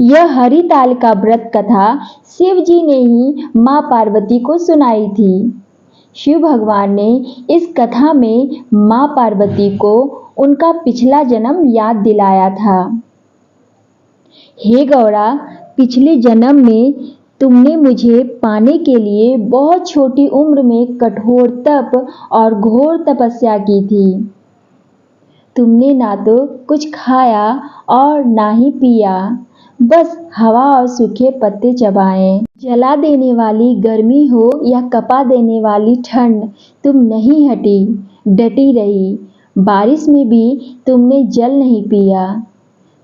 यह हरिताल का व्रत कथा शिव जी ने ही माँ पार्वती को सुनाई थी। शिव भगवान ने इस कथा में माँ पार्वती को उनका पिछला जन्म याद दिलाया था। हे गौरा, पिछले जन्म में तुमने मुझे पाने के लिए बहुत छोटी उम्र में कठोर तप और घोर तपस्या की थी। तुमने ना तो कुछ खाया और ना ही पिया, बस हवा और सूखे पत्ते चबाए। जला देने वाली गर्मी हो या कपा देने वाली ठंड, तुम नहीं हटी, डटी रही। बारिश में भी तुमने जल नहीं पिया।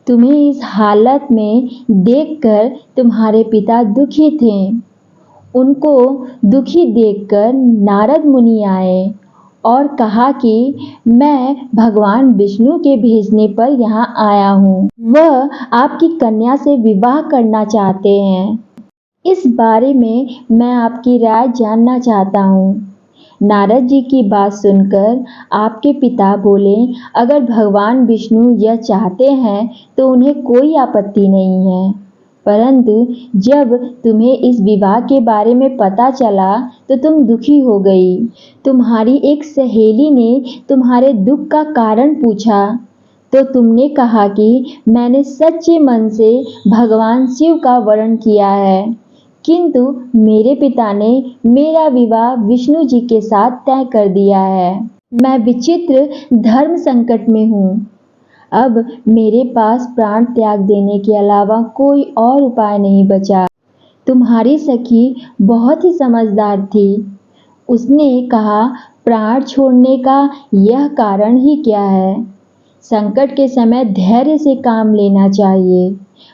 तुम्हें इस हालत में देखकर तुम्हारे पिता दुखी थे। उनको दुखी देखकर नारद मुनि आए और कहा कि मैं भगवान विष्णु के भेजने पर यहाँ आया हूँ। वह आपकी कन्या से विवाह करना चाहते हैं। इस बारे में मैं आपकी राय जानना चाहता हूँ। नारद जी की बात सुनकर आपके पिता बोले, अगर भगवान विष्णु यह चाहते हैं तो उन्हें कोई आपत्ति नहीं है, परंतु जब तुम्हें इस विवाह के बारे में पता चला तो तुम दुखी हो गई। तुम्हारी एक सहेली ने तुम्हारे दुख का कारण पूछा तो तुमने कहा कि मैंने सच्चे मन से भगवान शिव का वरण किया है, किंतु मेरे पिता ने मेरा विवाह विष्णु जी के साथ तय कर दिया है। मैं विचित्र धर्म संकट में हूँ। अब मेरे पास प्राण त्याग देने के अलावा कोई और उपाय नहीं बचा। तुम्हारी सखी बहुत ही समझदार थी। उसने कहा, प्राण छोड़ने का यह कारण ही क्या है? संकट के समय धैर्य से काम लेना चाहिए।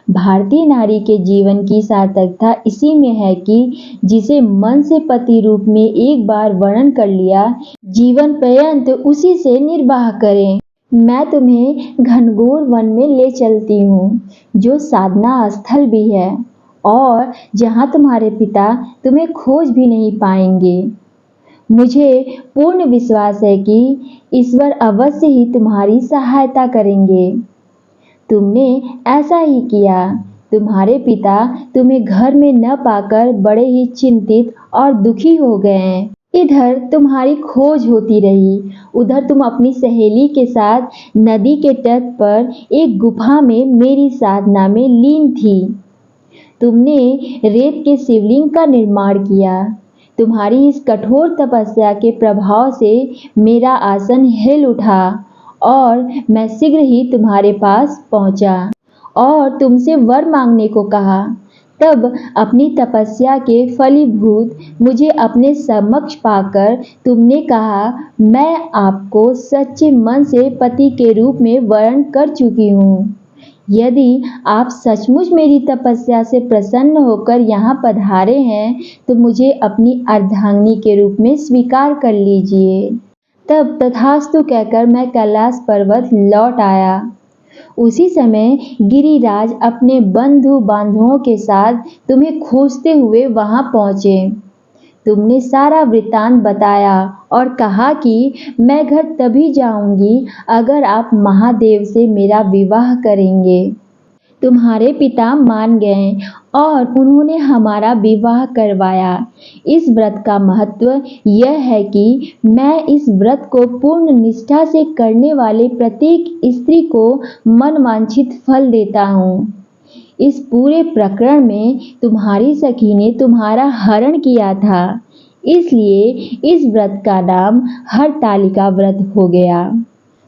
भारतीय नारी के जीवन की सार्थकता इसी में है कि जिसे मन से पति रूप में एक बार वर्ण कर लिया, जीवन पर्यंत उसी से निर्वाह करें। मैं तुम्हें घनघोर वन में ले चलती हूँ, जो साधना स्थल भी है और जहाँ तुम्हारे पिता तुम्हें खोज भी नहीं पाएंगे। मुझे पूर्ण विश्वास है कि ईश्वर अवश्य ही तुम्हारी सहायता करेंगे। तुमने ऐसा ही किया। तुम्हारे पिता तुम्हें घर में न पाकर बड़े ही चिंतित और दुखी हो गए। इधर तुम्हारी खोज होती रही, उधर तुम अपनी सहेली के साथ नदी के तट पर एक गुफा में मेरी साधना में लीन थी। तुमने रेत के शिवलिंग का निर्माण किया। तुम्हारी इस कठोर तपस्या के प्रभाव से मेरा आसन हिल उठा और मैं शीघ्र ही तुम्हारे पास पहुंचा और तुमसे वर मांगने को कहा। तब अपनी तपस्या के फलीभूत मुझे अपने समक्ष पाकर तुमने कहा, मैं आपको सच्चे मन से पति के रूप में वर्ण कर चुकी हूँ। यदि आप सचमुच मेरी तपस्या से प्रसन्न होकर यहाँ पधारे हैं तो मुझे अपनी अर्धांगिनी के रूप में स्वीकार कर लीजिए। तब तथास्तु कहकर मैं कैलाश पर्वत लौट आया। उसी समय गिरिराज अपने बंधु बांधवों के साथ तुम्हें खोजते हुए वहां पहुंचे। तुमने सारा वृत्तांत बताया और कहा कि मैं घर तभी जाऊंगी अगर आप महादेव से मेरा विवाह करेंगे। तुम्हारे पिता मान गए और उन्होंने हमारा विवाह करवाया। इस व्रत का महत्व यह है कि मैं इस व्रत को पूर्ण निष्ठा से करने वाले प्रत्येक स्त्री को मनवांछित फल देता हूँ। इस पूरे प्रकरण में तुम्हारी सखी ने तुम्हारा हरण किया था, इसलिए इस व्रत का नाम हरतालिका व्रत हो गया।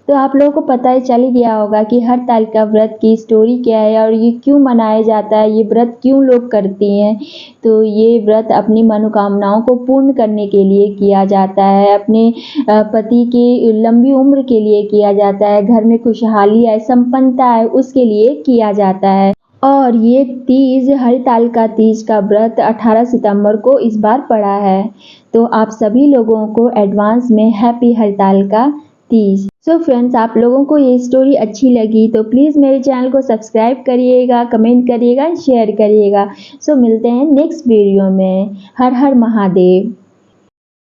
तो आप लोगों को पता ही चल गया होगा कि हरतालिका व्रत की स्टोरी क्या है और ये क्यों मनाया जाता है, ये व्रत क्यों लोग करते हैं। तो ये व्रत अपनी मनोकामनाओं को पूर्ण करने के लिए किया जाता है, अपने पति की लंबी उम्र के लिए किया जाता है, घर में खुशहाली आए, संपन्नता आए, उसके लिए किया जाता है। और ये तीज, हरितालिका तीज का व्रत 18 सितंबर को इस बार पड़ा है। तो आप सभी लोगों को एडवांस में happy Haritalika Teej. So friends, आप लोगों को ये स्टोरी अच्छी लगी तो प्लीज़ मेरे चैनल को सब्सक्राइब करिएगा, कमेंट करिएगा, शेयर करिएगा। सो मिलते हैं नेक्स्ट वीडियो में। हर हर महादेव।